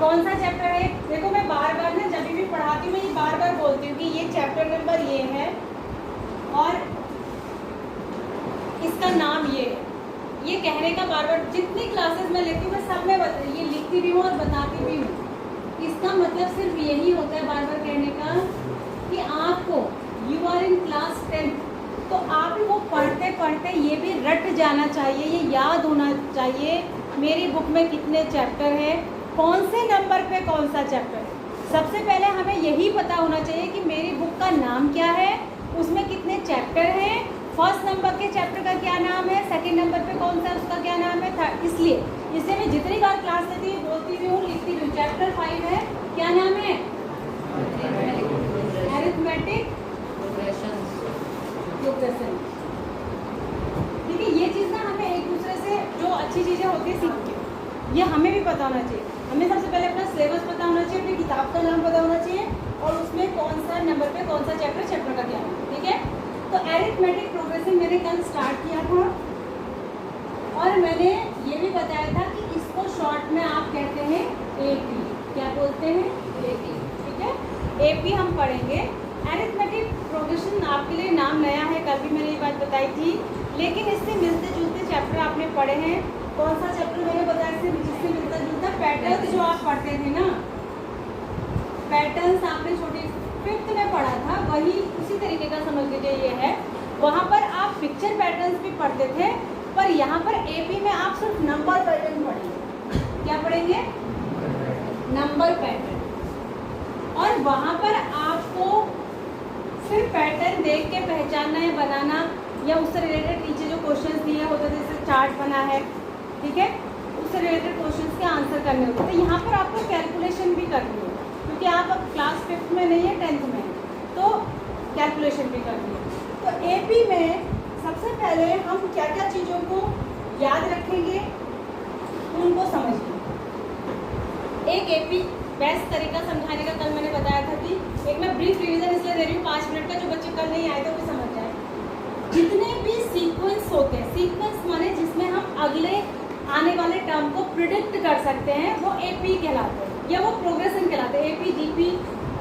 कौन सा चैप्टर है? देखो मैं बार बार ना जब भी पढ़ाती हूँ मैं ये बार बार बोलती हूँ कि ये चैप्टर नंबर ये है और इसका नाम ये है। ये कहने का बार बार जितनी क्लासेस में लेती हूँ मैं सब में ये लिखती भी हूँ और बताती भी हूँ। इसका मतलब सिर्फ यही होता है बार बार कहने का कि आपको you are in class 10th, तो आप वो पढ़ते पढ़ते ये भी रट जाना चाहिए, ये याद होना चाहिए मेरी बुक में कितने चैप्टर है, कौन से नंबर पे कौन सा चैप्टर है। सबसे पहले हमें यही पता होना चाहिए कि मेरी बुक का नाम क्या है, उसमें कितने चैप्टर हैं, फर्स्ट नंबर के चैप्टर का क्या नाम है, सेकंड नंबर पे कौन सा उसका क्या नाम है, थर्ड। इसलिए मैं जितनी बार क्लास लेती हूँ बोलती भी हूँ लिखती भी हूँ। चैप्टर 5 है, क्या नाम है? Arithmetic progression. ठीक है, ये चीज़ ना हमें एक दूसरे से जो अच्छी चीज़ें होती है सीख के ये हमें भी पता होना चाहिए। हमें सबसे पहले अपना सिलेबस पता होना चाहिए, अपनी किताब का नाम पता होना चाहिए और उसमें कौन सा नंबर पे कौन सा चैप्टर का क्या नाम। ठीक है, तो अरिथमेटिक प्रोग्रेशन मैंने कल स्टार्ट किया था और मैंने ये भी बताया था कि इसको शॉर्ट में आप कहते हैं एपी। क्या बोलते हैं? एपी। ठीक है, एपी हम पढ़ेंगे। अरिथमेटिक प्रोग्रेशन आपके लिए नाम नया है, कल भी मैंने ये बात बताई थी, लेकिन इससे मिलते जुलते चैप्टर आपने पढ़े हैं। कौन सा चैप्टर मैंने बताया जिससे मिलता जुलता? पैटर्न्स जो आप पढ़ते थे ना, पैटर्न्स आपने छोटी 5th में पढ़ा था, वही उसी तरीके का समझ लीजिए ये है। वहाँ पर आप पिक्चर पैटर्न्स भी पढ़ते थे, पर यहाँ पर एपी में आप सिर्फ नंबर पैटर्न पढ़ेंगे। क्या पढ़ेंगे? Number pattern. और वहाँ पर आपको सिर्फ पैटर्न देख के पहचानना है, बनाना या उससे रिलेटेड नीचे जो क्वेश्चंस दिए होते थे, जैसे चार्ट बना है, ठीक है, उससे रिलेटेड क्वेश्चंस के आंसर करने होते थे। यहाँ पर आपको कैलकुलेशन भी करनी है क्योंकि आप अब क्लास 5th में नहीं है, 10th में, तो कैलकुलेशन भी करनी है। तो एपी में सबसे पहले हम क्या क्या चीज़ों को याद रखेंगे उनको समझिए। एक एपी बेस्ट तरीका समझाने का कल मैंने बताया था कि एक मैं ब्रीफ रिवीजन इसलिए दे रही हूँ 5 मिनट का, जो बच्चे कल नहीं आए तो वो समझ जाए। जितने भी सीक्वेंस होते हैं, सीक्वेंस माने जिसमें हम अगले आने वाले टर्म को प्रिडिक्ट कर सकते हैं, वो एपी कहलाते हैं या वो प्रोग्रेशन कहलाते हैं। एपी, जीपी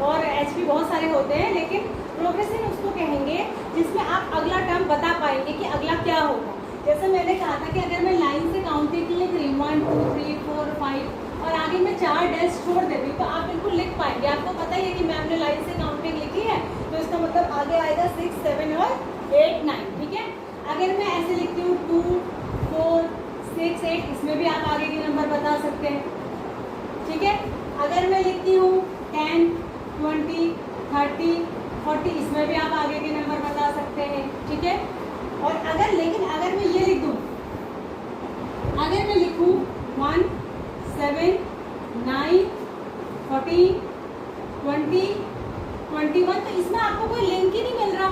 और एचपी बहुत सारे होते हैं, लेकिन प्रोग्रेशन उसको कहेंगे जिसमें आप अगला टर्म बता पाएंगे कि अगला क्या होगा। जैसे मैंने कहा था कि अगर मैं लाइन से काउंटिंग लिख रही हूँ 1 2 3 4 5 और आगे मैं 4 डैश छोड़ देती हूँ तो आप बिल्कुल लिख पाएंगे। आपको पता ही है कि मैम ने लाइन से काउंटिंग लिखी है तो इसका मतलब आगे आएगा 6 7 और 8 9। ठीक है, अगर मैं ऐसे लिखती हूँ 2 4 6 8, इसमें भी आप आगे के नंबर बता सकते हैं। ठीक है, अगर मैं लिखती हूँ 10 20 30 40, इसमें भी आप आगे के नंबर बता सकते हैं। ठीक है, और लेकिन अगर मैं ये लिख दूँ, अगर मैं लिखूँ 1 7 9 14 20 21, तो इसमें आपको कोई लिंक ही नहीं मिल रहा।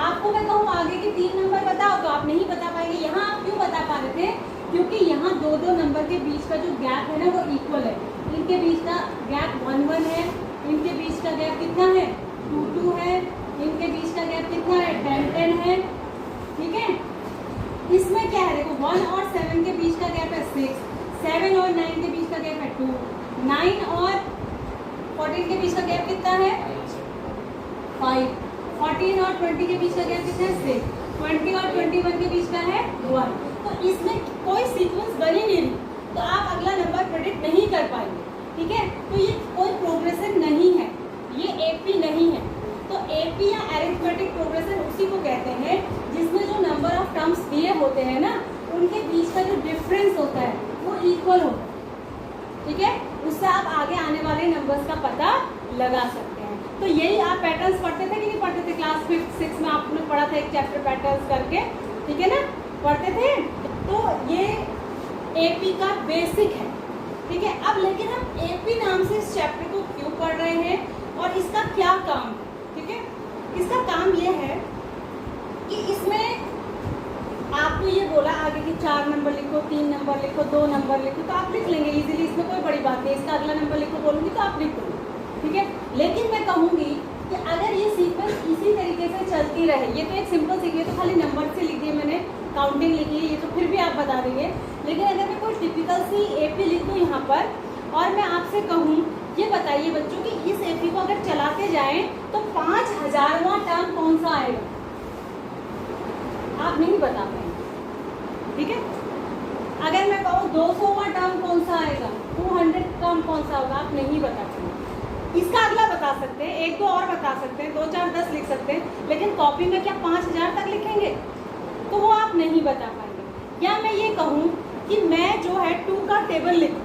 आपको मैं कहूँ आगे के 3 नंबर बताओ तो आप नहीं बता पाएंगे। यहाँ आप क्यों बता पा रहे थे? क्योंकि यहाँ 2 नंबर के बीच का जो गैप है ना वो इक्वल है। इनके बीच का गैप 1 1 है, इनके बीच का गैप कितना है 2 2 है, इनके बीच का गैप कितना है 10 10 है। ठीक है, इसमें क्या है, देखो 1 और 7 के बीच का गैप है 6, 7 और 9 के बीच का गैप है 2, 9 और 14 के बीच का गैप कितना है 5, 14 और 20 के बीच का गैप कितना है 6, 20 और 21 के बीच का है 1। तो इसमें कोई सीक्वेंस बनी नहीं रही तो आप अगला नंबर प्रेडिक्ट नहीं कर पाएंगे। ठीक है, तो ये कोई प्रोग्रेशन नहीं है, ये एपी नहीं है। तो एपी या अरिथमेटिक प्रोग्रेशन उसी को कहते हैं जिसमें जो नंबर ऑफ टर्म्स दिए होते हैं ना उनके बीच का जो डिफरेंस होता है वो इक्वल होता है। ठीक है, उससे आप आगे आने वाले नंबर्स का पता लगा सकते हैं। तो यही आप पैटर्न्स पढ़ते थे कि नहीं पढ़ते थे? क्लास 5 6 में आपने पढ़ा था एक चैप्टर पैटर्न्स करके, ठीक है ना, पढ़ते थे। तो ये एपी का बेसिक है। ठीक है, अब लेकिन हम एपी नाम से इस चैप्टर को क्यों पढ़ रहे हैं और इसका क्या काम है? ठीक है, इसका काम ये है कि इसमें आपको ये बोला आगे कि 4 नंबर लिखो, 3 नंबर लिखो, 2 नंबर लिखो, तो आप लिख लेंगे इजीली, इसमें कोई बड़ी बात नहीं। इसका अगला नंबर लिखो बोलूँगी तो आप लिख दोगे। ठीक है, लेकिन मैं कहूँगी कि अगर ये सीक्वेंस इसी तरीके से चलती रहे, ये तो एक सिंपल सीखिए, तो खाली नंबर से लिखिए, मैंने काउंटिंग लिखी है, ये तो फिर भी आप बता देंगे। लेकिन अगर मैं कोई टिपिकल सी एपी लिख दूँ यहाँ पर और मैं आपसे कहूँ, ये बताइए बच्चों कि इस एपी को अगर चलाते जाएं तो 5000वां टर्म कौन सा आएगा? आप नहीं बता पाएंगे, ठीक है। अगर मैं कहूँ 200वां टर्म कौन सा आएगा, 200 टर्म कौन सा होगा, आप नहीं बता पाएंगे। इसका अगला बता सकते हैं, एक दो और बता सकते हैं, 2 4 10 लिख सकते हैं, लेकिन कॉपी में क्या 5000 तक लिखेंगे? तो वो आप नहीं बता पाएंगे। या मैं ये कहूँ कि मैं जो है 2 का टेबल लिखूँ,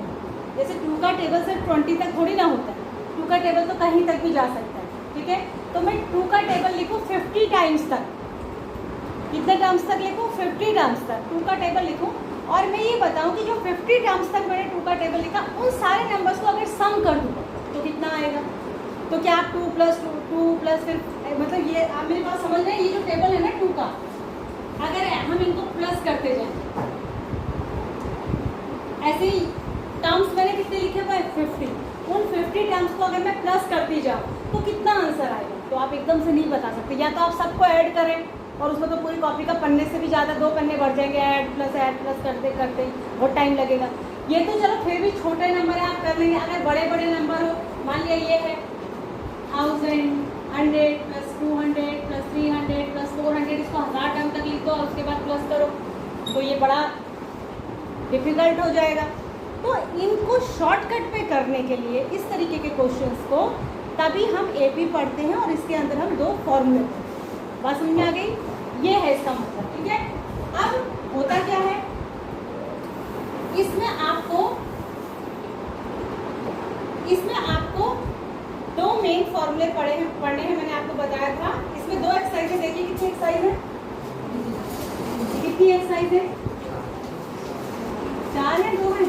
जैसे 2 का टेबल सिर्फ 20 तक थोड़ी ना होता है, 2 का टेबल तो कहीं तक भी जा सकता है, ठीक है। तो मैं 2 का टेबल लिखूँ 50 टाइम्स तक, कितने टर्म्स तक लिखूँ? 50 टर्म्स तक 2 का टेबल लिखूँ। और मैं ये बताऊँ कि जो 50 टर्म्स तक मैंने 2 का टेबल लिखा, उन सारे नंबर्स को अगर सम कर दूँ तो कितना आएगा? तो क्या आप 2 + 2 + फिर मतलब ये आप मेरी बात समझ रहे हैं? ये जो टेबल है ना 2 का, अगर हम इनको प्लस करते जाएं, ऐसे ही टर्म्स मैंने कितने लिखे हुए हैं? 50। उन 50 टर्म्स को अगर मैं प्लस करती जाऊँ तो कितना आंसर आएगा? तो आप एकदम से नहीं बता सकते। या तो आप सबको ऐड करें, और उसमें तो पूरी कॉपी का पन्ने से भी ज़्यादा 2 पन्ने भर जाएंगे, ऐड प्लस करते करते बहुत टाइम लगेगा। ये तो चलो फिर भी छोटे नंबर है, आप कर लेंगे। अगर बड़े बड़े नंबर हो, मान लिया ये है 1000, 100 + 200 + 300 + 400, इसको 1000 टर्म तक लिख दो और उसके बाद प्लस करो, तो ये बड़ा डिफिकल्ट हो जाएगा। तो इनको शॉर्टकट पे करने के लिए इस तरीके के क्वेश्चंस को तभी हम एपी पढ़ते हैं, और इसके अंदर हम 2 फॉर्मूले, बात समझ में आ गई? ये है इसका मतलब, ठीक है। अब होता क्या है, इसमें आपको 2 मेन फॉर्मूले पढ़ने हैं, मैंने आपको बताया था। इसमें 2 एक्सरसाइज है, देखिए कितनी एक्सरसाइज है, कितनी एक्सरसाइज है? 4 है, 2 है?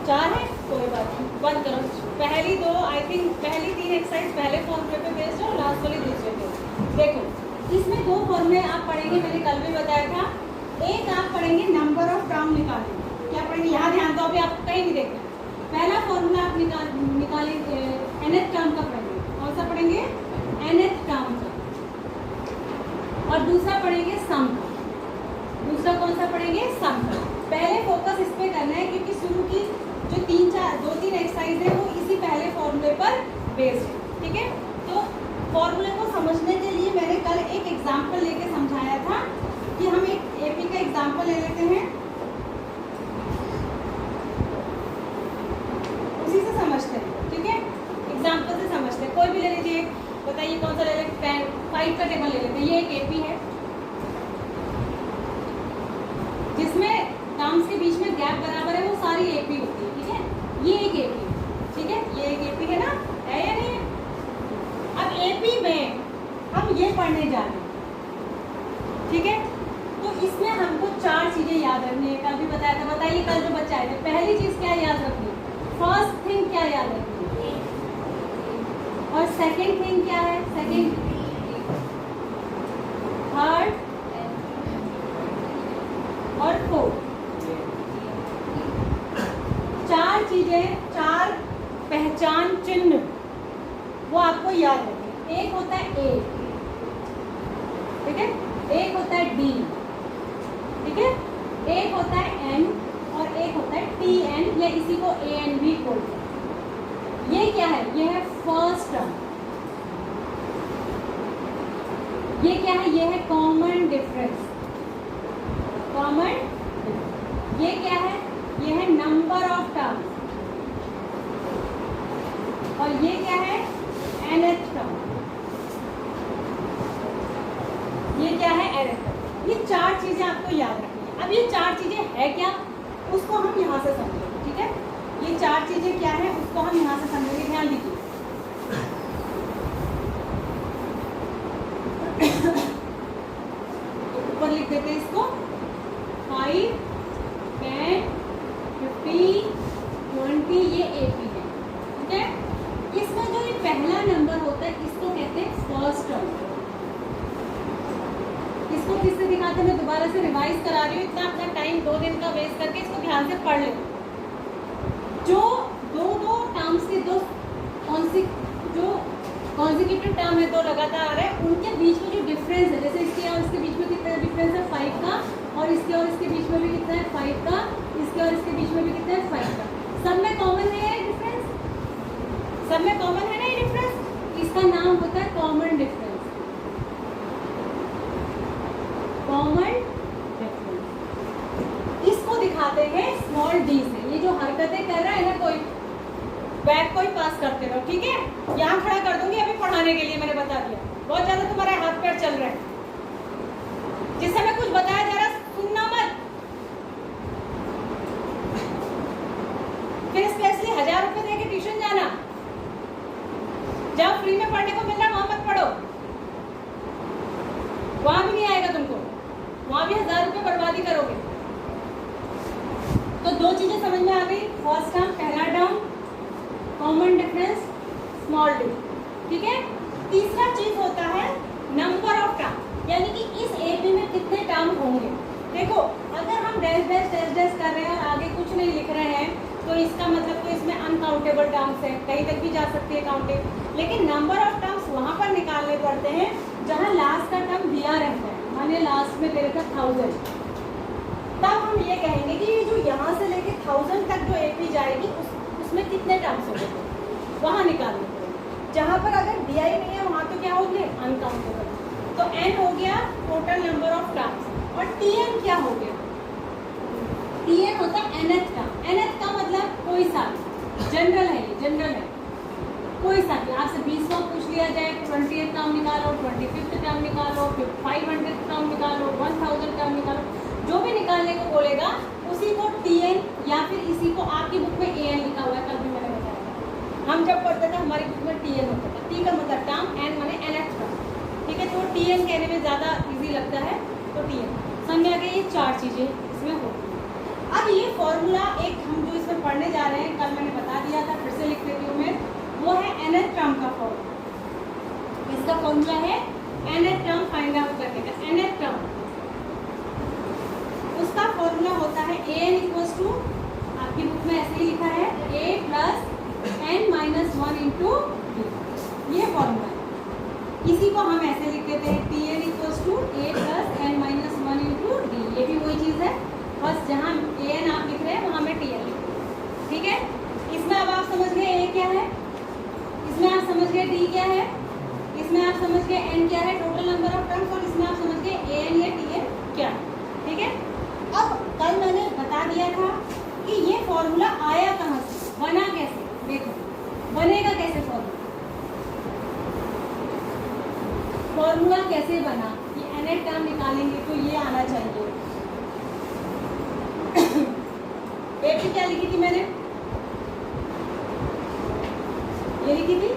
4 है, कोई बात नहीं, बंद करो। पहली 2 आई थिंक, पहली 3 एक्सरसाइज पहले फॉर्मूले पे बेस्ड है और लास्ट वाली दूसरे पे। देखो इसमें 2 फॉर्मूले आप पढ़ेंगे, मैंने कल भी बताया था। एक आप पढ़ेंगे नंबर ऑफ टर्म निकालेंगे, क्या पढ़ेंगे? यहाँ ध्यान दो, अभी आपको कहीं नहीं देखना। पहला फॉर्मूला आप निकालेंगे nth टर्म का पढ़ेंगे। कौन सा पढ़ेंगे? nth टर्म का। और दूसरा पढ़ेंगे सम का। दूसरा कौन सा पढ़ेंगे? सम का। पहले फोकस इस पे करना है, क्योंकि शुरू की जो 2-3 एक्सरसाइज है वो इसी पहले फॉर्मूले पर बेस्ड है, ठीक है। तो फॉर्मूले को समझने के लिए मैंने कल एक एग्जाम्पल लेके समझाया था कि हम एक एपी का एग्जाम्पल ले लेते हैं, उसी से समझते हैं, ठीक है। एग्जाम्पल से समझते हैं, कोई भी ले लीजिए। बताइए कौन सा ले लेते हैं? 5 का टेबल ले लेते हैं। ये एक एपी है जिसमें टर्म्स के बीच में गैप बराबर है, वो सारी एपी होती है, ठीक है। ये एक एपी, ठीक है, ये एक एपी है ना, है या नहीं है? अब एपी में हम ये पढ़ने जा रहे हैं, ठीक है। तो इसमें हमको 4 चीजें याद रखनी है, कल भी बताया था। बताइए कल जो बच्चे आए थे, पहली चीज क्या याद रखनी है? फर्स्ट थिंग क्या याद रखनी है? और सेकंड थिंग क्या है? सेकंड, थर्ड और फोर्थ। 4 चीजें, 4 पहचान चिन्ह, वो आपको याद रखना। एक होता है ए, ठीक है, एक होता है डी, ठीक है, एक होता है एन और एक होता है टी एन, या इसी को ए एन भी बोलते हैं। ये क्या है? ये है फर्स्ट टर्म। ये क्या है? ये है कॉमन डिफरेंस, कॉमन। ये क्या है? ये है नंबर ऑफ टर्म्स। और ये क्या है? nth term. ये क्या है? nth term. ये 4 चीजें आपको याद रखनी है। अब ये 4 चीजें है क्या, उसको हम यहाँ से समझेंगे, ठीक है। ये 4 चीजें क्या है उसको हम यहाँ से समझेंगे, ध्यान दीजिए। ऊपर लिख देते हैं इसको, 5, 10, 15, 20, ये एपी है, ठीक है। इसमें जो ये पहला नंबर होता है इसको कहते हैं फर्स्ट टर्म। इसको किससे दिखाते हैं? मैं दोबारा से रिवाइज करा रही हूँ, इतना अपना टाइम 2 दिन का वेस्ट करके इसको ध्यान से पढ़ लें। जो दो टर्म्स के जो कॉन्जिक्यूटिव टर्म है, 2 लगातार आ रहे हैं, उनके बीच में जो डिफरेंस है, जैसे इसके और इसके बीच में कितना डिफरेंस है? 5 का, और इसके बीच में भी कितना है? 5 का, इसके स्मॉल डी से। ये जो हरकतें कर रहा है ना कोई, बैग को ही पास करते रहो, ठीक है। यहाँ खड़ा कर दूंगी अभी पढ़ाने के लिए, मैंने बता दिया। बहुत ज्यादा तुम्हारे हाथ पैर चल रहे हैं, जिस समय कुछ बताया जा रहा सुनना मत। फिर स्पेशली 1000 रुपए देके ट्यूशन जाना, जहाँ फ्री में पढ़ने को मिल रहा है वहां मत पढ़ो, वहां भी नहीं आएगा तुमको, वहां भी 1000 रुपए बर्बादी करोगे। तो दो चीजें समझ में आ गई। फर्स्ट टर्म, पहला term, common difference, small D, ठीक है। तीसरा चीज होता है नंबर ऑफ टर्म, यानी कि इस एपी में कितने टर्म होंगे। देखो अगर हम डैश डैश डैश डैश कर रहे हैं और आगे कुछ नहीं लिख रहे हैं तो इसका मतलब तो इसमें अनकाउंटेबल टर्म्स है, कहीं तक भी जा सकती है काउंटिंग। लेकिन नंबर ऑफ टर्म्स वहां पर निकालने पड़ते हैं जहां लास्ट का टर्म दिया रहता है, माने लास्ट में दे रखा 1000, तब हम ये कहेंगे कि ये जो यहाँ से लेके 1000 तक जो एपी जाएगी उसमें कितने टर्म्स होंगे, वहां निकालने पड़ेंगे। जहां पर अगर दिया ही नहीं है वहां तो क्या होंगे, अनकाउंटेबल। तो n हो गया टोटल नंबर ऑफ टर्म्स, और tn क्या हो गया, tn होता है nth टर्म। nth का मतलब कोई सा, जनरल है, ये जनरल है, कोई सा भी। आपसे 20वां पूछ लिया जाए 20th टर्म निकालो, 25th टर्म निकालो, फिर 500 टर्म निकालो, 1000 टर्म निकालो, जो भी निकालने को बोलेगा उसी को tn, या फिर इसी को आपकी बुक में an लिखा हुआ है, कल भी मैंने बताया। हम जब पढ़ते थे हमारी बुक में tn होता था, t का मतलब टर्म, n माने nth टर्म, ठीक है। तो tn कहने में ज़्यादा इजी लगता है, तो tn समझ आ गई। ये 4 चीज़ें इसमें होती हैं। अब ये फॉर्मूला एक हम जो इसमें पढ़ने जा रहे हैं, कल मैंने बता दिया था, फिर से लिख देती हूँ मैं, वो है nth टर्म का फॉर्मूला। इसका फॉर्मूला है nth टर्म फाइंड आउट करने का। nth टर्म उसका फॉर्मूला होता है an इक्वल्स टू, आपकी बुक में ऐसे ही लिखा है, a plus n-1 into d, ये फॉर्मूला है। इसी को हम ऐसे लिख देते हैं tn equals to a plus n-1 into d। ये भी वही चीज़ है, बस जहाँ an आप लिख रहे हैं वहाँ मैं tn लिख रही हूँ, ठीक है। इसमें अब आप समझ गए a क्या है, इसमें आप समझ गए d क्या है, इसमें आप समझ गए n क्या है, टोटल नंबर ऑफ टर्म्स, और इसमें आप समझ गए an या tn क्या है, ठीक है। अब कल मैंने बता दिया था कि ये फॉर्मूला आया कहाँ से, बना कैसे। देखो बनेगा कैसे फॉर्मूला कैसे बना, ये nth टर्म निकालेंगे तो ये आना चाहिए। एपी क्या लिखी थी मैंने, ये लिखी थी,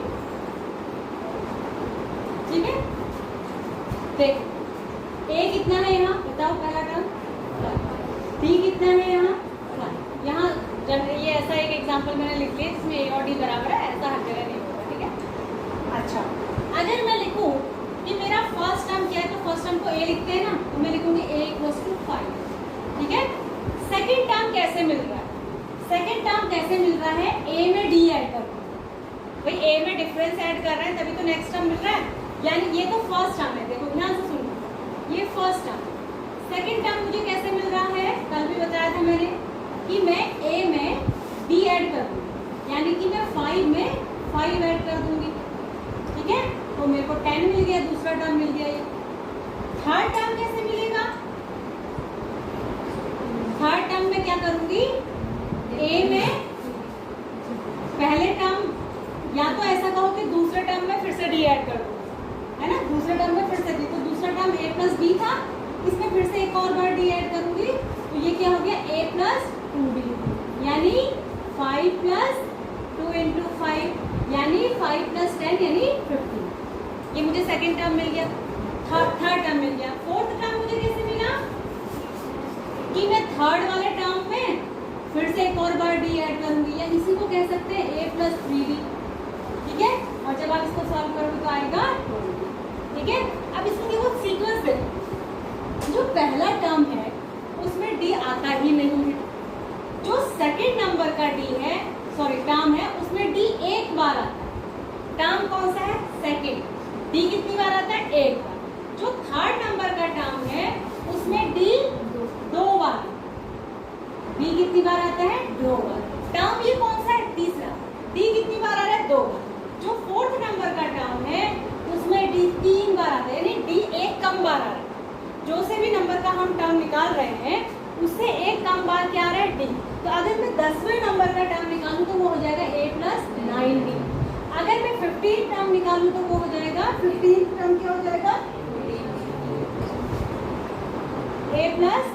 ठीक है। देखो a कितना है यहाँ बताओ, पहला टर्म, d कितना है यहाँ जब ये ऐसा एक एग्जांपल मैंने लिख लिया इसमें a और d बराबर है, ऐसा हर जगह नहीं होगा, ठीक है। अच्छा अगर मैं लिखूं कि मेरा फर्स्ट टर्म क्या है, तो फर्स्ट टर्म को a लिखते हैं ना, तो मैं लिखूंगी a इक्वल्स टू 5, ठीक है। सेकंड टर्म कैसे मिल रहा है, सेकंड टर्म कैसे मिल रहा है, a में d ऐड कर, भाई a में डिफरेंस ऐड कर रहे हैं तभी तो नेक्स्ट टर्म मिल रहा है, यानी ये तो फर्स्ट टर्म है। देखो ध्यान से सुनो, ये फर्स्ट टर्म। सेकंड टर्म मुझे कैसे मिल रहा है, कल भी बताया था मैंने कि मैं a में d ऐड कर दूंगी, यानी कि मैं 5 में 5 ऐड कर दूंगी, ठीक है। तो मेरे को 10 मिल गया, दूसरा टर्म मिल गया। ये थर्ड टर्म कैसे मिलेगा, थर्ड टर्म में क्या करूंगी, a में पहले टर्म, या तो ऐसा कहो कि दूसरे टर्म में फिर से d ऐड कर दूंगी, है ना, दूसरे टर्म में फिर से d, तो दूसरा टर्म a प्लस b था, इसमें फिर से एक और बार d ऐड करूंगी, तो ये क्या हो गया, a प्लस 2b, यानी 5 प्लस 2 इंटू 5, यानी 5 प्लस 10 यानी 15। ये मुझे सेकंड टर्म मिल गया, थर्ड टर्म मिल गया। फोर्थ टर्म मुझे कैसे मिला, कि मैं थर्ड वाले टर्म में फिर से एक और बार d ऐड करूंगी, या इसी को कह सकते हैं a प्लस 3d, ठीक है। और जब आप इसको सॉल्व करोगे तो आएगा 20, ठीक है। अब इसको देखो सीक्वेंस देखो, जो पहला टर्म है उसमें d आता ही नहीं है, जो सेकंड नंबर का d है, सॉरी टर्म है, उसमें d एक बार आता है। टर्म कौन सा है, सेकंड, d कितनी बार आता है, एक बार। जो थर्ड नंबर का टर्म है उसमें d 2 बार, d कितनी बार आता है, 2 बार। टर्म ये कौन सा है, तीसरा, d कितनी बार आ रहा है, 2 बार। जो फोर्थ नंबर का टर्म है उसमें d 3 बार आता है, यानी d एक कम बार आ रहा है। जो से भी नंबर का हम टर्म निकाल रहे हैं उससे एक कम बार क्या आ रहा है, d। तो अगर मैं 10वें नंबर का टर्म निकालूं तो वो हो जाएगा a प्लस 9b। अगर मैं 15 टर्म निकालूं तो वो हो जाएगा 15 टर्म क्या हो जाएगा a प्लस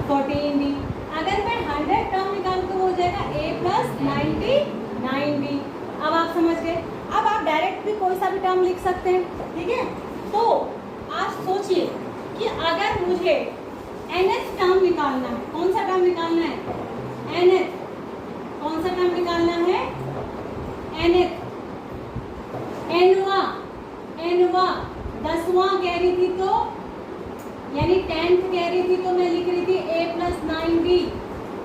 14b। अगर मैं 100 टर्म निकालूं तो वो हो जाएगा a प्लस 99b। अब आप समझ गए। अब आप डायरेक्ट भी कोई सा भी टर्म लिख सकते हैं, ठीक है। तो आप सोचिए कि अगर मुझे nth टर्म निकालना है, कौन सा टर्म निकालना है nth, कौन सा टर्म निकालना है nth, nवां 10वां कह रही थी तो यानी 10th कह रही थी तो मैं लिख रही थी a प्लस 9b।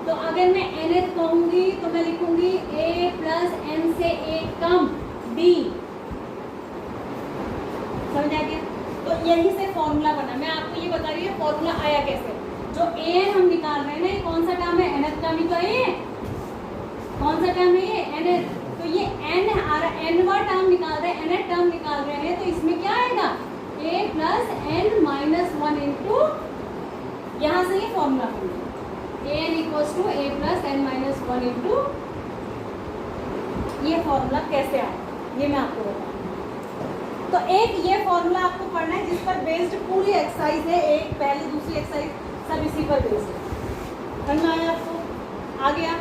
तो अगर मैं nth कहूंगी तो मैं लिखूंगी a प्लस n से एक कम b। समझ आ गया। तो यही से फॉर्मूला बना। मैं आपको ये बता रही हूँ फॉर्मूला आया कैसे। जो an हम निकाल रहे हैं ना, ये कौन सा टर्म है nth टर्म ही तो है ये। कौन सा टर्म है ये nth। तो ये n आ रहा है, nवां टर्म निकाल रहे हैं, nth टर्म निकाल रहे हैं, तो इसमें क्या आएगा a plus n minus 1 into, यहाँ से ये फॉर्मूला बनेगा an equals to a plus n minus 1 into. ये फॉर्मूला कैसे आया ये मैं आपको बताऊँ। तो एक ये फॉर्मूला आपको पढ़ना है जिस पर बेस्ड पूरी एक्सरसाइज है, एक पहली दूसरी एक्सरसाइज सब इसी पर बेस्ड है। समझ में आया आपको? आ गया।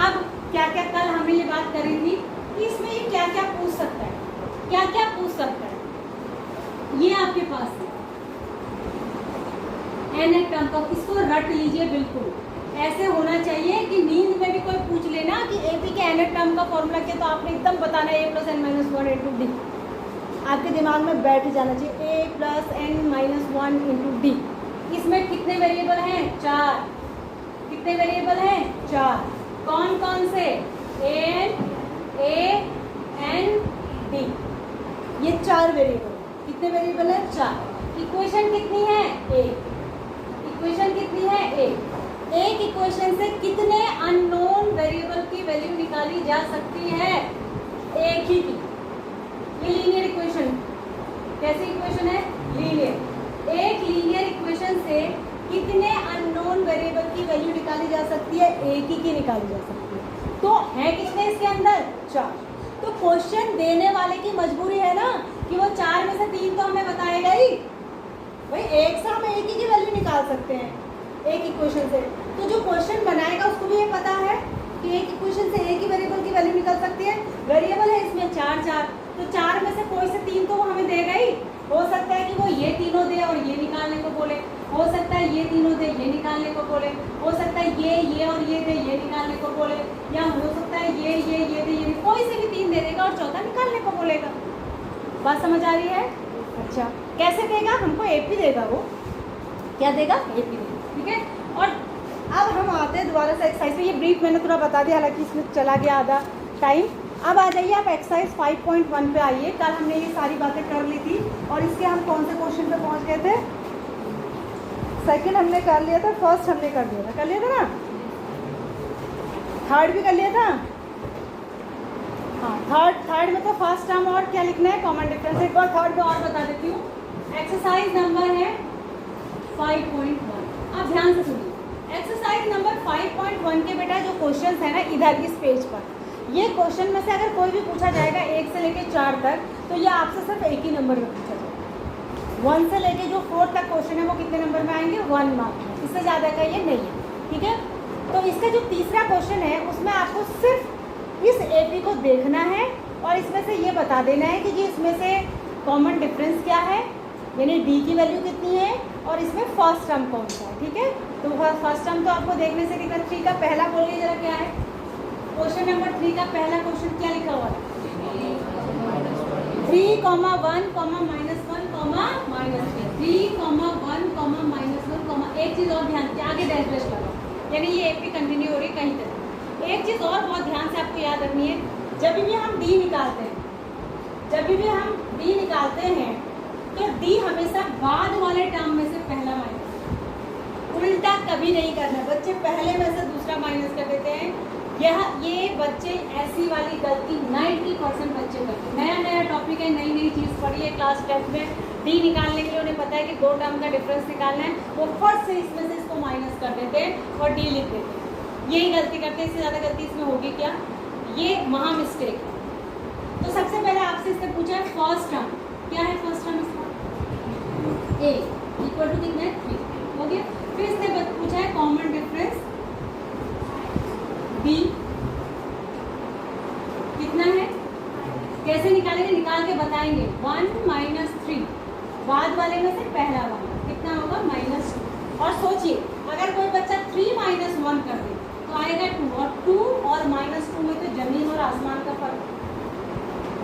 अब क्या क्या कल हमने ये बात करी थी कि इसमें ये क्या क्या पूछ सकता है, क्या क्या पूछ सकता है। ये आपके पास है nth टर्म का, इसको रट लीजिए बिल्कुल। ऐसे होना चाहिए कि नींद में भी कोई पूछ लेना कि एपी के nth टर्म का फॉर्मूला क्या, तो आपने एकदम बताना a plus n minus 1 into D. आपके दिमाग में बैठ जाना चाहिए a plus n minus 1 into D. इसमें कितने वेरिएबल हैं 4। कितने वेरिएबल हैं 4। कौन कौन से a n d, ये 4 वेरिएबल। कितने वेरिएबल है 4। इक्वेशन कितनी है एक। इक्वेशन कितनी है एक इक्वेशन से कितने अननोन वेरिएबल की वैल्यू निकाली जा सकती है एक ही की। ये लीनियर इक्वेशन, कैसी इक्वेशन है लीनियर। एक लीनियर इक्वेशन से कितने अननोन वेरिएबल की वैल्यू निकाली जा सकती है एक ही की निकाली जा सकती है। तो है कितने इसके अंदर 4। तो क्वेश्चन देने वाले की मजबूरी है ना कि वो 4 में से 3 तो हमें बताएगा ही। भाई एक से हम एक ही की वैल्यू निकाल सकते हैं एक इक्वेशन से। तो जो क्वेश्चन बनाएगा उसको भी ये पता है कि एक इक्वेशन से एक ही वेरिएबल की वैल्यू निकल सकती है। वेरिएबल है इसमें 4, तो 4 में से कोई से 3 तो वो हमें देगा ही। हो सकता है कि वो ये तीनों दे और ये निकालने को बोले, हो सकता है ये तीनों दे ये निकालने को बोले, हो सकता है ये और ये दे ये निकालने को बोले, या हो सकता है ये दे ये, कोई से भी 3 दे देगा और चौथा निकालने को बोलेगा। बात समझ आ रही है? अच्छा, कैसे देगा? हमको एपी देगा। वो क्या देगा? एपी देगा, ठीक है। और अब हम आते हैं दोबारा से एक्सरसाइज पे। ये ब्रीफ मैंने थोड़ा बता दिया, हालांकि इसमें चला गया आधा टाइम। अब आ जाइए आप एक्सरसाइज 5.1 पे आइए। कल हमने ये सारी बातें कर ली थी और इसके हम कौन से क्वेश्चन पे पहुंच गए थे? सेकंड हमने कर लिया था, फर्स्ट हमने कर लिया था ना, थर्ड भी कर लिया था। हाँ, थर्ड में तो फर्स्ट टर्म और क्या लिखना है कॉमन डिफरेंस। एक बार थर्ड में और बता देती हूँ। एक्सरसाइज नंबर है 5.1। आप ध्यान से सुनिए। एक्सरसाइज नंबर 5.1 के बेटा जो क्वेश्चन है ना इधर इस पेज पर, ये क्वेश्चन में से अगर कोई भी पूछा जाएगा 1 से लेकर 4 तक, तो ये आपसे सिर्फ एक ही नंबर में पूछा जाएगा। 1 से लेके जो 4 तक क्वेश्चन है वो कितने नंबर में आएंगे? 1 मार्क में। इससे ज़्यादा का ये नहीं है, ठीक है। तो इसका जो तीसरा क्वेश्चन है उसमें आपको सिर्फ इस एपी को देखना है और इसमें से ये बता देना है कि जी इसमें से कॉमन डिफरेंस क्या है, यानी डी की वैल्यू कितनी है और इसमें फर्स्ट टर्म कौन सा है, ठीक है। तो फर्स्ट टर्म तो आपको देखने से दिखा। 3 का पहला बोलिए जरा क्या है? क्वेश्चन नंबर 3 का पहला क्वेश्चन क्या लिखा हुआ है? 3, 1, -1, -3, 3, 1, -1, एक चीज़ और ध्यान से आगे डैश डैश लगा, यानी ये एपी कंटिन्यू हो रही कहीं तक। एक चीज़ और बहुत ध्यान से आपको याद रखनी है, जब भी हम डी निकालते हैं, तो डी हमेशा बाद वाले टर्म में से पहला माइनस, उल्टा कभी नहीं करना। बच्चे पहले में से दूसरा माइनस कर देते हैं। ये बच्चे ऐसी वाली गलती 90% बच्चे करते हैं। नया टॉपिक है, नई चीज़ पढ़ी है क्लास 10 में। डी निकालने के लिए उन्हें पता है कि 2 टर्म का डिफरेंस निकालना है, वो फर्स्ट से इसमें से इसको को माइनस कर देते और डी लिख देते। यही गलती करते हैं, इससे ज़्यादा गलती इसमें होगी क्या? ये महा मिस्टेक है। तो सबसे पहले आपसे इससे पूछा है फर्स्ट टर्म, क्या है फर्स्ट टर्म इसका? ए इक्वल टू कितना है 3, हो गया। फिर इसने पूछा है कॉमन डिफरेंस बी कितना है, कैसे निकालेंगे? निकाल के बताएंगे। 1 - 3 बाद वाले में से पहला वाला कितना होगा? -2। और सोचिए अगर कोई बच्चा 3 - 1 कर दे तो आएगा 2, और 2 और -2 में तो जमीन और आसमान का फर्क,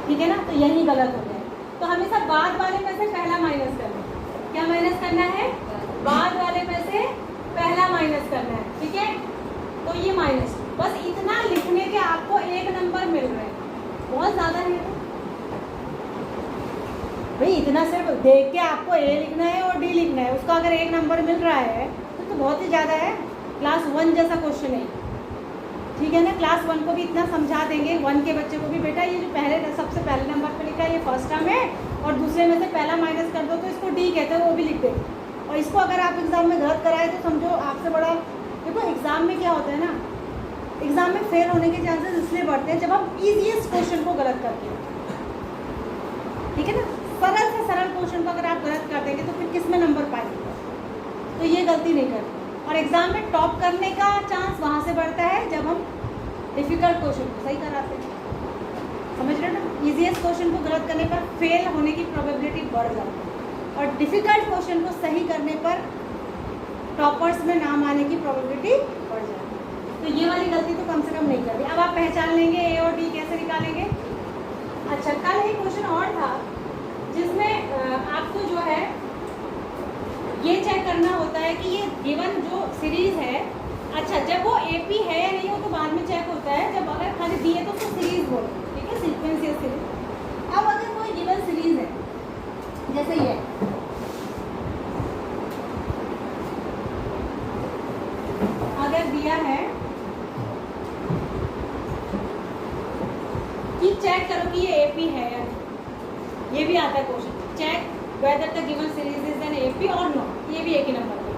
ठीक है ना? तो यही गलत हो गया। तो हमेशा बाद वाले में से पहला माइनस करना है। क्या माइनस करना है? बाद वाले में से पहला माइनस करना है, ठीक है? तो ये माइनस, बस इतना लिखने के आपको 1 नंबर मिल रहे हैं, बहुत ज़्यादा है भाई। इतना सिर्फ देख के आपको ए लिखना है और डी लिखना है, उसका अगर 1 नंबर मिल रहा है तो बहुत ही ज़्यादा है। क्लास 1 जैसा क्वेश्चन है, ठीक है ना? क्लास 1 को भी इतना समझा देंगे, 1 के बच्चे को भी, बेटा ये जो पहले सबसे पहले नंबर पे लिखा है ये फर्स्ट टर्म है और दूसरे में से पहला माइनस कर दो तो इसको डी कहते हैं, वो भी लिख देंगे। और इसको अगर आप एग्ज़ाम में गलत कराए तो समझो आपसे बड़ा, देखो एग्ज़ाम में क्या होता है ना, एग्ज़ाम में फेल होने के चांसेस इसलिए बढ़ते हैं जब हम ईजीएस्ट क्वेश्चन को गलत करते हैं, ठीक है ना? सरल से सरल क्वेश्चन को अगर आप गलत कर देंगे तो फिर किस में नंबर पाएंगे? तो ये गलती नहीं करते। और एग्ज़ाम में टॉप करने का चांस वहाँ से बढ़ता है जब हम डिफ़िकल्ट क्वेश्चन को सही कराते हैं, समझ रहे हो ना? ईजीएस्ट क्वेश्चन को गलत करने पर फेल होने की प्रोबेबिलिटी बढ़ जाती है और डिफ़िकल्ट क्वेश्चन को सही करने पर टॉपर्स में नाम आने की प्रोबेबिलिटी बढ़ जाती है। तो ये वाली गलती तो कम से कम नहीं करनी। अब आप पहचान लेंगे ए और डी कैसे निकालेंगे। अच्छा, कल एक क्वेश्चन और था जिसमें आपको जो है ये चेक करना होता है कि ये गिवन जो सीरीज़ है, अच्छा जब वो एपी है या नहीं वो तो बाद में चेक होता है, जब अगर खाली दी है तो उसको सीरीज़ बोलते हैं, ठीक है? Sequential series. अब अगर कोई गिवन सीरीज़ है जैसे ये, अगर दिया है कि चेक करो कि ये एपी है या नहीं, ये भी आता है question, check whether the given series is an AP or not, ये भी एक ही नंबर है।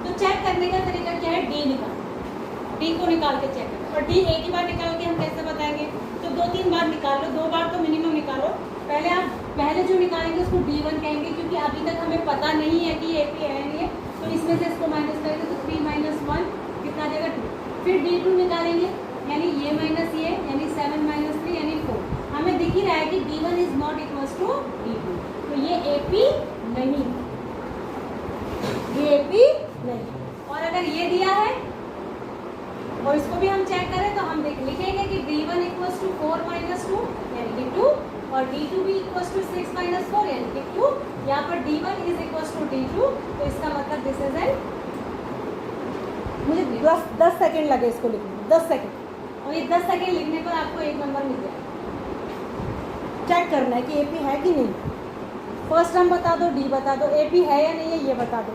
तो चेक करने का तरीका क्या है? डी निकाल, डी को निकाल के चेक करें। और डी एक ही बार निकाल के हम कैसे बताएंगे? तो 2-3 बार निकाल लो, 2 बार तो मिनिमम निकालो। पहले आप पहले जो निकालेंगे उसको D1 कहेंगे, क्योंकि अभी तक हमें पता नहीं है कि ये AP है नहीं है, तो इसमें से इसको माइनस करेंगे तो 3 - 1 कितना देगा? 2। फिर D2 निकालेंगे, यानी ये माइनस ये, यानी 7 - 3 यानी 4। हमें दिख ही रहा है कि D1 is not equals to D2, तो ये AP नहीं, ये AP नहीं। और अगर ये दिया है और इसको भी हम चेक करें तो हम लिखेंगे कि D1 इक्वल्स टू 4 - 2 यानी कि 2, और D2 भी इक्वल्स टू 6 - 4 यानी कि 2। यहाँ पर D1 is equals to D2, तो इसका मतलब दिस इज एन, मुझे 10 सेकेंड लगे इसको लिखने, 10 सेकेंड, और ये 10 सेकेंड लिखने पर आपको 1 नंबर मिल जाएगा। चेक करना है कि AP है कि नहीं, फर्स्ट टर्म बता दो, डी बता दो, AP है या नहीं है ये बता दो,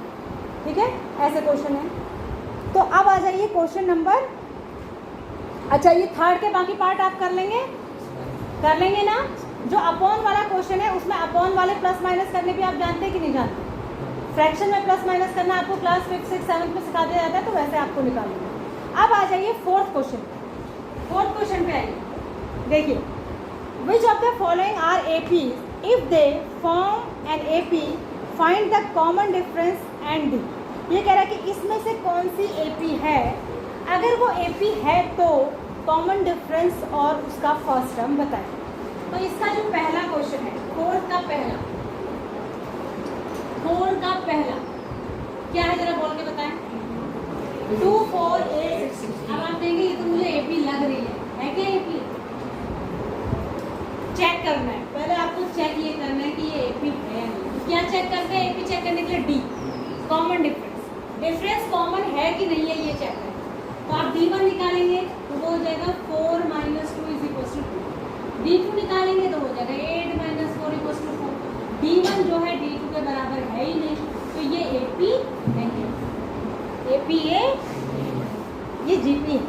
ठीक है? ऐसे क्वेश्चन है। तो अब आ जाइए क्वेश्चन नंबर, अच्छा ये थर्ड के बाकी पार्ट आप कर लेंगे ना? जो अपॉन वाला क्वेश्चन है उसमें अपॉन वाले प्लस माइनस करने भी आप जानते हैं कि नहीं जानते? फ्रैक्शन में प्लस माइनस करना आपको क्लास 5, 6, 7 में सिखा दिया जाता है, तो वैसे आपको निकालना। अब आ जाइए फोर्थ क्वेश्चन पे आइए। देखिए, which of the following are AP if they form an AP, find the common difference and D। ये कह रहा है कि इसमें से कौन सी AP है, अगर वो AP है तो कॉमन डिफरेंस और उसका फर्स्ट टर्म बताएं। तो इसका जो पहला क्वेश्चन है, फोर्थ का पहला क्या है, जरा बोल के बताएं। 2, 4, 8, 6। अब आप देंगे ये तो मुझे AP लग रही है क्या AP? चेक करना है, पहले आपको चेक ये करना है कि ये AP है या नहीं। क्या चेक करते हैं? AP चेक करने के लिए D, कॉमन डिफरेंस कॉमन है कि नहीं है ये चेक करें। तो आप D1 निकालेंगे तो वो हो जाएगा 4 - 2 इज इक्वल टू 2। D2 निकालेंगे तो हो जाएगा 8 - 4 इक्वल टू 4। D1 जो है D2 के बराबर है ही नहीं, तो ये AP नहीं है, AP ये GP है,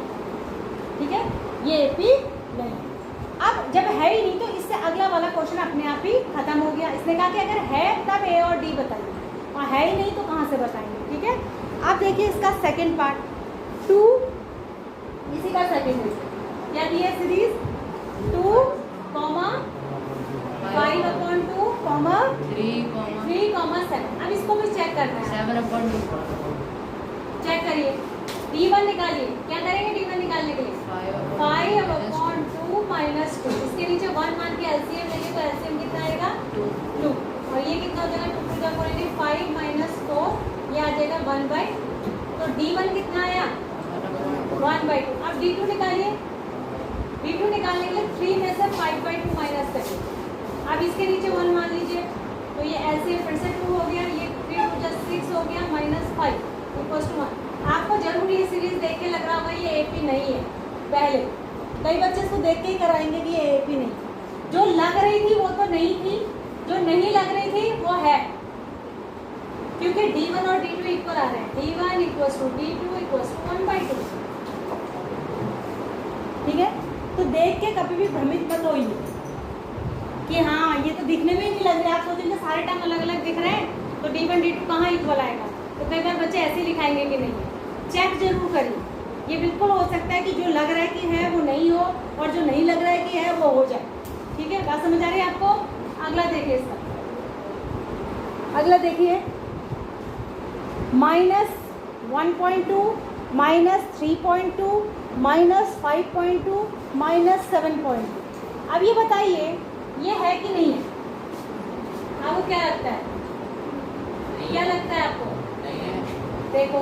ठीक है? ये AP नहीं। अब जब है ही नहीं तो इससे अगला वाला क्वेश्चन अपने आप ही खत्म हो गया। इसने कहा कि अगर है तब A और D बताइए, और है ही नहीं तो कहाँ से बताएंगे, ठीक है? अब देखिए इसका सेकंड पार्ट 2, इसी का सेकंड है, क्या दिया सीरीज 2, 5/2, 3, 7। अब इसको भी चेक करना है, 7/2 चेक करिए। D1 निकालिए, क्या करेंगे D1 निकालने के लिए 5/2 - 2, इसके नीचे 1 मान के एलसीएम लेंगे तो एलसीएम कितना आएगा 2, और ये कितना हो जाएगा 2 टू द पावर 5 - 4, ये आ जाएगा 1/2। तो D1 कितना आया 1/2। अब D2 निकालिए, D2 निकालने के लिए 3 में से 5/2 माइनस करिए। अब इसके नीचे 1 मान लीजिए, तो ये एलसीएम फिर से 2 हो गया, ये 3 + 6 हो गया -5 = 1। आपको जरूर ये सीरीज देख के लग रहा होगा ये एपी नहीं है। पहले कई बच्चे इसको देख के ही कराएंगे कि ये एपी नहीं, जो लग रही थी वो तो नहीं थी, जो नहीं लग रही थी वो है, क्योंकि D1 और D2 इक्वल आ रहे हैं। D1 = D2 = 1/2। ठीक है, तो देख के कभी भी भ्रमित मत होइए कि हाँ ये तो दिखने में ही नहीं लग रहा है। आप सोचेंगे सारे टर्म अलग अलग दिख रहे हैं तो D1 D2 कहाँ इक्वल आएगा, तो कई बार बच्चे ऐसे लिखाएंगे कि नहीं। चेक जरूर करिए, ये बिल्कुल हो सकता है कि जो लग रहा है कि है वो नहीं हो, और जो नहीं लग रहा है कि है वो हो जाए। ठीक है, बात समझ आ रही है आपको। अगला देखिए इसका, अगला देखिए -1.2 -3.2 -5.2 -7.2। अब ये बताइए ये है कि नहीं है, आपको क्या लगता है, क्या लगता है आपको? देखो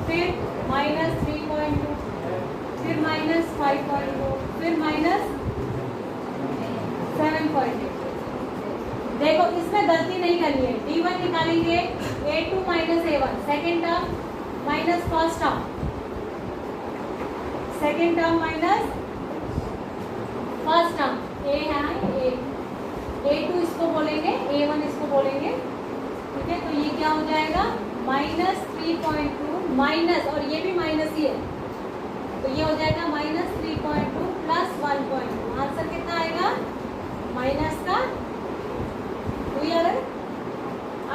फिर -3.2, फिर -5.2, फिर -7.2। देखो इसमें गलती नहीं करनी है। D1 निकालेंगे A2 - A1, second term minus first term, second term minus first term. A है A2 इसको बोलेंगे, A1 इसको बोलेंगे। ठीक है, तो ये क्या हो जाएगा -3.2 माइनस, और ये भी माइनस ही है, तो ये हो जाएगा -3.2 + 1.2। आंसर कितना आएगा माइनस का 2 यार।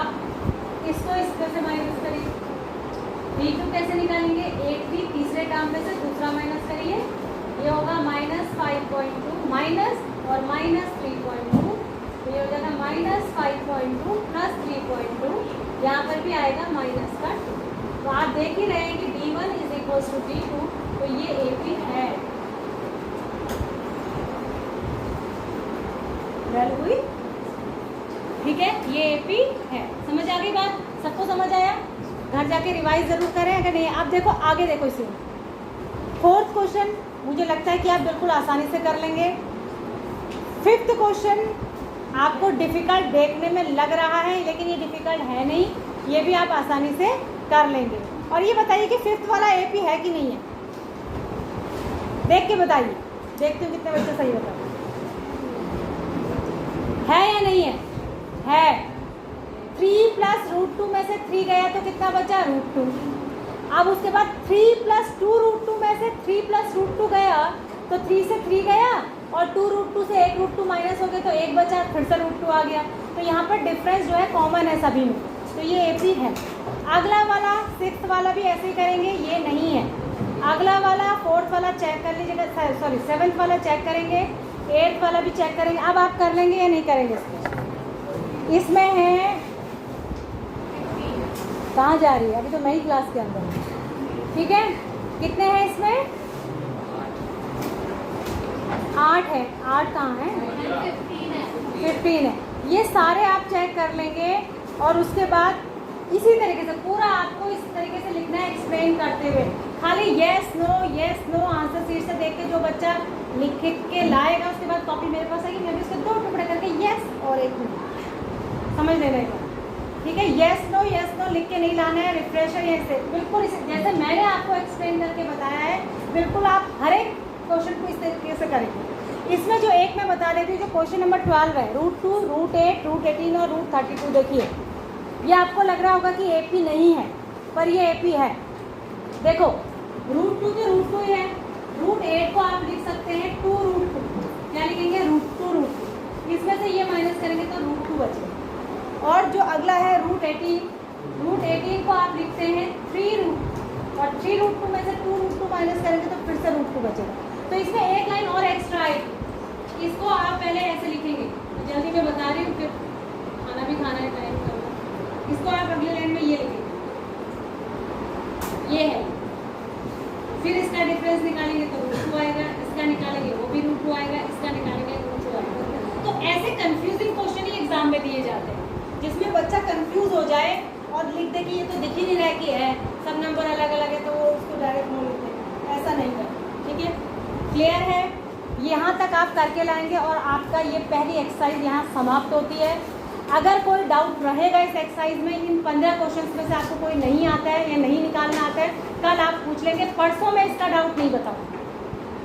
अब इसको इस तरह से माइनस करिए। D2 कैसे निकालेंगे, A3 तीसरे टर्म में से दूसरा माइनस करिए, ये होगा -5.2 माइनस और -3.2, तो ये हो जाएगा -5.2 + 3.2, यहाँ पर भी आएगा माइनस का 2। तो आप देख ही रहे हैं कि D1 = D2, तो ये AP है। गल हुई? ठीक है, ये AP है। समझ आ गई बात? सबको समझ आया? घर जाके रिवाइज जरूर करें, अगर नहीं। आप देखो आगे, देखो इसे 4th क्वेश्चन मुझे लगता है कि आप बिल्कुल आसानी से कर लेंगे। 5th क्वेश्चन आपको डिफ़िकल्ट देखने में लग रहा है, लेकिन ये डिफ़िकल्ट है नहीं, ये भी आप आसानी से कर लेंगे। और ये बताइए कि 5th वाला AP है कि नहीं है, देख के बताइए। देखते हो कितने बच्चे सही बताओ, है या नहीं है? है। 3 + √2 में से 3 गया तो कितना बचा √2। अब उसके बाद 3 + 2 √2 में से 3 + √2 गया तो 3 से 3 गया, और 2 √2 से 1 √2 माइनस हो गया तो 1 बचा, फिर से √2 आ गया। तो यहाँ पर डिफरेंस जो है कॉमन है सभी में, तो ये AP है। अगला वाला 6th वाला भी ऐसे ही करेंगे, ये नहीं है। अगला वाला 4th वाला चेक कर लीजिएगा, सॉरी 7th वाला चेक करेंगे, 8th वाला भी चेक करेंगे। अब आप कर लेंगे या नहीं करेंगे? इसमें है, कहाँ जा रही है, अभी तो नई क्लास के अंदर। ठीक है, कितने हैं इसमें? 8 है। 8 कहाँ है? 15 है। ये सारे आप चेक कर लेंगे, और उसके बाद इसी तरीके से पूरा आपको इस तरीके से लिखना है, एक्सप्लेन करते हुए। खाली येस नो आंसर शीट से देख के जो बच्चा लिख के लाएगा, उसके बाद कॉपी मेरे पास आएगी, मैं भी उसके 2 टुकड़े करके येस और 1 नो समझ लेना है। ठीक है, येस नो लिख के नहीं लाना है, रिफ्रेशर ऐसे बिल्कुल जैसे मैंने आपको एक्सप्लेन करके बताया है, बिल्कुल आप हर एक क्वेश्चन को इस तरीके से करेंगे। इसमें जो एक मैं बता देती हूँ, जो क्वेश्चन नंबर 12 है, √2, √8, √18 और √32। देखिए ये आपको लग रहा होगा कि AP नहीं है, पर ये AP है। देखो √2 के √2 है, √8 को आप लिख सकते हैं 2 √2, क्या लिखेंगे √2 इसमें से ये माइनस करेंगे तो √2 बचेगा। और जो अगला है √18, रूट 18 को आप लिखते हैं 3 रूट, और 3 रूट 2 में से 2 रूट 2 माइनस करेंगे तो फिर से रूट 2 बचेगा। तो इसमें एक लाइन और एक्स्ट्रा आएगी, इसको आप पहले ऐसे लिखेंगे, तो जल्दी मैं बता रही हूँ, फिर खाना भी खाना है, टाइम करना। इसको आप अगले लाइन में ये लिखेंगे, ये है, फिर इसका डिफरेंस निकालेंगे तो रूट 2 आएगा, इसका निकालेंगे वो भी रूट 2 आएगा, इसका निकालेंगे रूट 2 आएगा। तो ऐसे कंफ्यूजिंग क्वेश्चन ही एग्जाम में दिए जाते हैं, जिसमें बच्चा कंफ्यूज हो जाए और लिख दे कि ये तो दिख ही नहीं रहा कि है, सब नंबर अलग अलग है, तो वो उसको डायरेक्ट नो लिखते हैं। ऐसा नहीं करना, ठीक है? क्लियर है? यहाँ तक आप करके लाएंगे और आपका ये पहली एक्सरसाइज यहाँ समाप्त होती है। अगर कोई डाउट रहेगा इस एक्सरसाइज में, इन 15 क्वेश्चंस में से आपको कोई नहीं आता है या नहीं निकालना आता है, कल आप पूछ लेंगे। परसों में इसका डाउट नहीं बताऊँगी,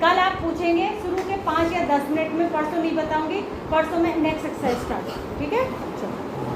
कल आप पूछेंगे शुरू के 5 या 10 मिनट में, परसों नहीं बताऊँगी, परसों में नेक्स्ट एक्सरसाइज स्टार्ट, ठीक है? चलो।